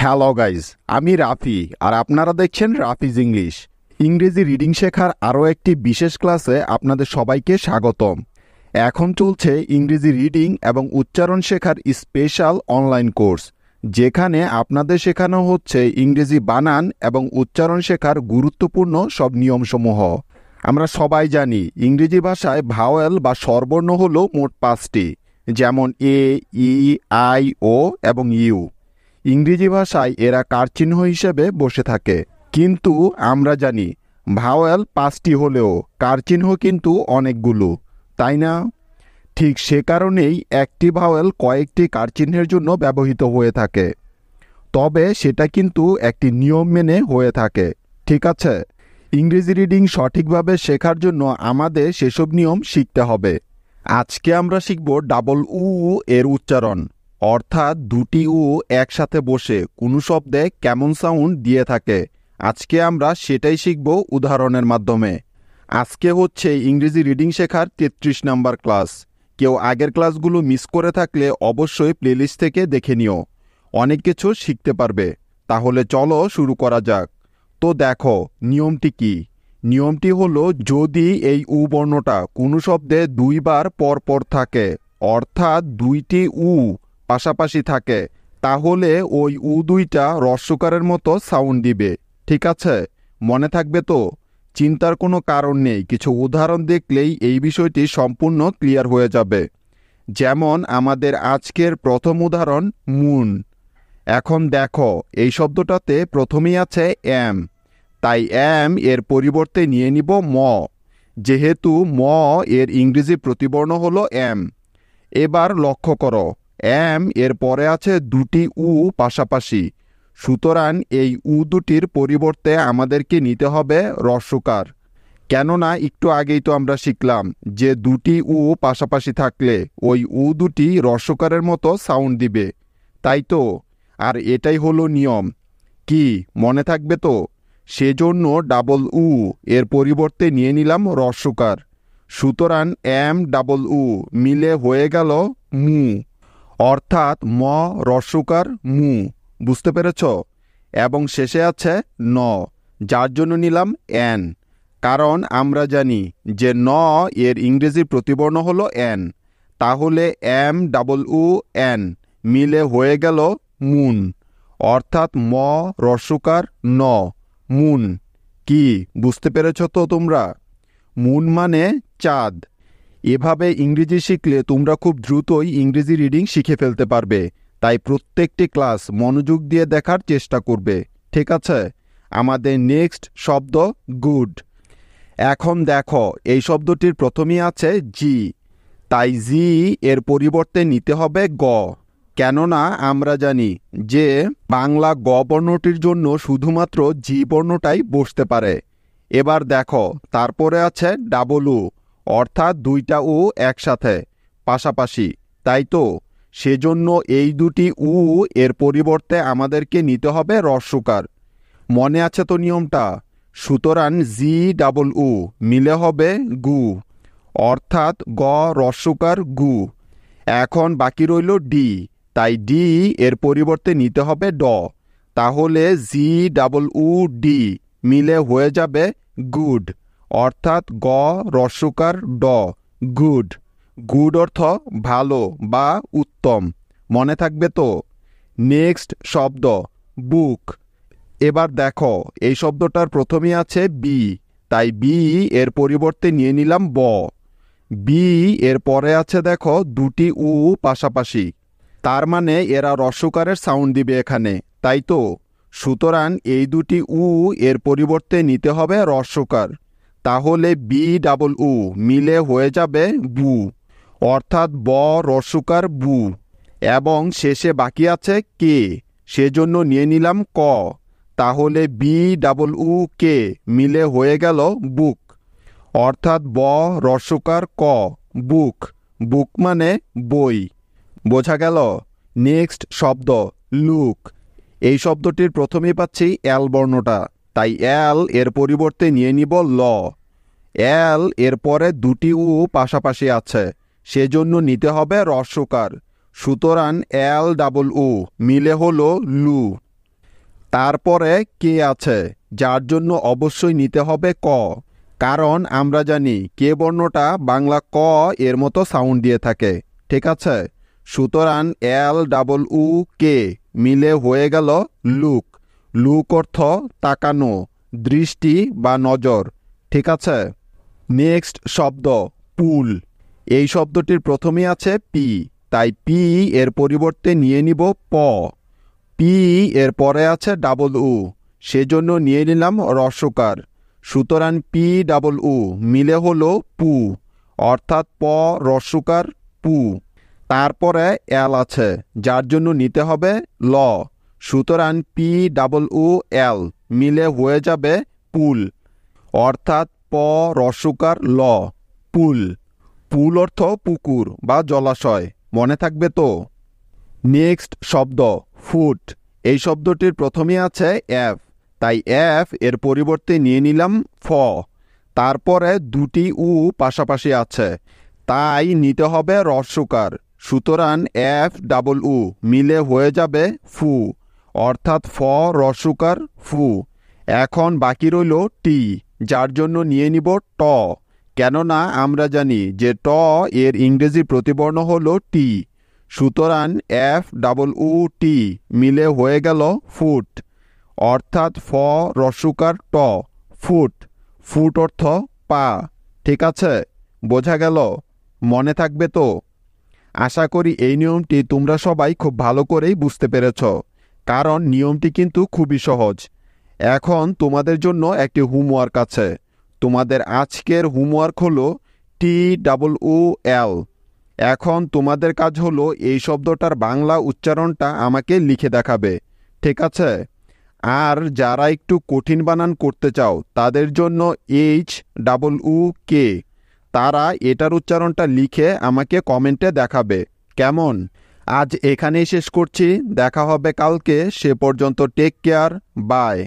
Hello guys, আমি রাফি আর আপনারা দেখছেন রাফিজ ইংলিশ। ইংরেজি রিডিং শেখার আরও একটি বিশেষ ক্লাসে আপনাদের সবাইকে স্বাগতম। এখন চলছে ইংরেজি রিডিং এবং উচ্চারণ শেখার স্পেশাল অনলাইন কোর্স, যেখানে আপনাদের শেখানো হচ্ছে ইংরেজি বানান এবং উচ্চারণ শেখার গুরুত্বপূর্ণ সব নিয়মসমূহ। আমরা সবাই জানি ইংরেজি ভাষায় ভাওয়েল বা স্বরবর্ণ হলো মোট 5টি, যেমন এ, ই, আই, ও এবং ইউ। ইংরেজি ভাষায় এরা কারচিহ্ন হিসেবে বসে থাকে, কিন্তু আমরা জানি ভাওয়েল 5টি হলেও কারচিহ্ন কিন্তু অনেকগুলো, তাই না? ঠিক সে কারণেই একটি ভাওয়েল কয়েকটি কারচিহ্নের জন্য ব্যবহৃত হয়ে থাকে, তবে সেটা কিন্তু একটি নিয়ম মেনে হয়ে থাকে। ঠিক আছে, ইংরেজি রিডিং সঠিকভাবে শেখার জন্য আমাদের সেসব নিয়ম শিখতে হবে। আজকে আমরা শিখব ডাবল উ এর উচ্চারণ, অর্থাৎ দুটি উ একসাথে বসে কোনো শব্দে কেমন সাউন্ড দিয়ে থাকে। আজকে আমরা সেটাই শিখব উদাহরণের মাধ্যমে। আজকে হচ্ছে ইংরেজি রিডিং শেখার 33 নাম্বার ক্লাস। কেউ আগের ক্লাসগুলো মিস করে থাকলে অবশ্যই প্লেলিস্ট থেকে দেখে নিও, অনেক কিছু শিখতে পারবে। তাহলে চলো শুরু করা যাক। তো দেখো নিয়মটি কি। নিয়মটি হলো, যদি এই উ বর্ণটা কোনো শব্দে দুইবার পরপর থাকে, অর্থাৎ দুইটি উ পাশাপাশি থাকে, তাহলে ওই উ দুইটা রস্যকারের মতো সাউন্ড দিবে। ঠিক আছে, মনে থাকবে তো? চিন্তার কোনো কারণ নেই, কিছু উদাহরণ দেখলেই এই বিষয়টি সম্পূর্ণ ক্লিয়ার হয়ে যাবে। যেমন আমাদের আজকের প্রথম উদাহরণ মুন। এখন দেখো এই শব্দটাতে প্রথমেই আছে এম, তাই এম এর পরিবর্তে নিয়ে নিব ম, যেহেতু ম এর ইংরেজি প্রতিবর্ণ হলো এম। এবার লক্ষ্য করো, এম এর পরে আছে দুটি উ পাশাপাশি, সুতরাং এই উ দুটির পরিবর্তে আমাদেরকে নিতে হবে রস্যকার। কেননা একটু আগেই তো আমরা শিখলাম যে দুটি উ পাশাপাশি থাকলে ওই উ দুটি রস্যকারের মতো সাউন্ড দিবে, তাই তো? আর এটাই হলো নিয়ম। কি মনে থাকবে তো? সেজন্য ডাবল উ এর পরিবর্তে নিয়ে নিলাম রস্যকার, সুতরাং এম ডাবল উ মিলে হয়ে গেল মু, অর্থাৎ ম রস্যকার মু। বুঝতে পেরেছ? এবং শেষে আছে ন, যার জন্য নিলাম এন, কারণ আমরা জানি যে ন এর ইংরেজি প্রতিবর্ণ হলো এন। তাহলে এম ডাবল উ এন মিলে হয়ে গেল মুন, অর্থাৎ ম রস্যকার ন, মুন। কি বুঝতে পেরেছ তো তোমরা? মুন মানে চাঁদ। এভাবে ইংরেজি শিখলে তোমরা খুব দ্রুতই ইংরেজি রিডিং শিখে ফেলতে পারবে, তাই প্রত্যেকটি ক্লাস মনোযোগ দিয়ে দেখার চেষ্টা করবে। ঠিক আছে, আমাদের নেক্সট শব্দ গুড। এখন দেখো এই শব্দটির প্রথমেই আছে জি, তাই জি এর পরিবর্তে নিতে হবে গ, কেননা আমরা জানি যে বাংলা গ বর্ণটির জন্য শুধুমাত্র জি বর্ণটাই বসতে পারে। এবার দেখো তারপরে আছে ডাবল উ, অর্থাৎ দুইটা উ একসাথে পাশাপাশি, তাই তো? সেজন্য এই দুটি উ এর পরিবর্তে আমাদেরকে নিতে হবে রস্যকার। মনে আছে তো নিয়মটা? সুতরাং জি ডাবল উ মিলে হবে গু, অর্থাৎ গ রস্যকার গু। এখন বাকি রইল ডি, তাই ডি এর পরিবর্তে নিতে হবে ড, তাহলে জি ডাবল উ ডি মিলে হয়ে যাবে গুড, অর্থাৎ গ রস্যকার ড, গুড। গুড অর্থ ভালো বা উত্তম, মনে থাকবে তো? নেক্সট শব্দ বুক। এবার দেখো এই শব্দটার প্রথমেই আছে বি, তাই বি এর পরিবর্তে নিয়ে নিলাম ব। বি এর পরে আছে দেখো দুটি উ পাশাপাশি, তার মানে এরা রস্যকারের সাউন্ড দিবে এখানে, তাই তো? সুতরাং এই দুটি উ এর পরিবর্তে নিতে হবে রস্যকার, তাহলে বি ডাবল উ মিলে হয়ে যাবে বু, অর্থাৎ ব রস্যকার বু। এবং শেষে বাকি আছে কে, সেজন্য নিয়ে নিলাম ক, তাহলে বি ডাবল উ কে মিলে হয়ে গেল বুক, অর্থাৎ ব রস্যকার ক, বুক। বুক মানে বই। বোঝা গেল? নেক্সট শব্দ লুক। এই শব্দটির প্রথমেই পাচ্ছি এল বর্ণটা, তাই এল এর পরিবর্তে নিয়ে নিব ল। এল এর পরে দুটি উ পাশাপাশি আছে, সেজন্য নিতে হবে রস্যকার, সুতরাং এল ডাবল উ মিলে হলো লু। তারপরে কে আছে, যার জন্য অবশ্যই নিতে হবে ক, কারণ আমরা জানি কে বর্ণটা বাংলা ক এর মতো সাউন্ড দিয়ে থাকে। ঠিক আছে, সুতরাং এল ডাবল উ কে মিলে হয়ে গেল লুক। লুক অর্থ তাকানো, দৃষ্টি বা নজর। ঠিক আছে, নেক্সট শব্দ পুল। এই শব্দটির প্রথমে আছে পি, তাই পি এর পরিবর্তে নিয়ে নিব প। পি এর পরে আছে ডাবল উ, সেজন্য নিয়ে নিলাম রস্বকার। সুতরাং পি ডাবল উ মিলে হলো পু, অর্থাৎ প রস্বকার পু। তারপরে এল আছে, যার জন্য নিতে হবে ল। সুতরাং পি ডাবল উ এল মিলে হয়ে যাবে পুল, অর্থাৎ প রস্বকার ল, পুল। পুল অর্থ পুকুর বা জলাশয়, মনে থাকবে তো। নেক্সট শব্দ ফুট। এই শব্দটির প্রথমে আছে এফ, তাই এফ এর পরিবর্তে নিয়ে নিলাম ফ। তারপরে দুটি উ পাশাপাশি আছে, তাই নিতে হবে রস্বকার। সুতরাং এফ ডাবল উ মিলে হয়ে যাবে ফু, অর্থাৎ ফ রস্বকার ফু। এখন বাকি রইল টি, যার জন্য নিয়ে নিব ট, কেননা আমরা জানি যে ট এর ইংরেজি প্রতিবর্ণ হলো টি। সুতরাং এফ ডাবল উ টি মিলে হয়ে গেল ফুট, অর্থাৎ ফ রস্বকার ট, ফুট। ফুট অর্থ পা। ঠিক আছে, বোঝা গেল, মনে থাকবে তো। আশা করি এই নিয়মটি তোমরা সবাই খুব ভালো করেই বুঝতে পেরেছ, কারণ নিয়মটি কিন্তু খুবই সহজ। এখন তোমাদের জন্য একটি হোমওয়ার্ক আছে। তোমাদের আজকের হোমওয়ার্ক হলো টি ডাবল উ এল। এখন তোমাদের কাজ হলো এই শব্দটার বাংলা উচ্চারণটা আমাকে লিখে দেখাবে। ঠিক আছে, আর যারা একটু কঠিন বানান করতে চাও তাদের জন্য এইচ ডাবল উ কে, তারা এটার উচ্চারণটা লিখে আমাকে কমেন্টে দেখাবে। কেমন? আজ এখানেই শেষ করছি, দেখা হবে কালকে। সে পর্যন্ত টেক কেয়ার, বাই।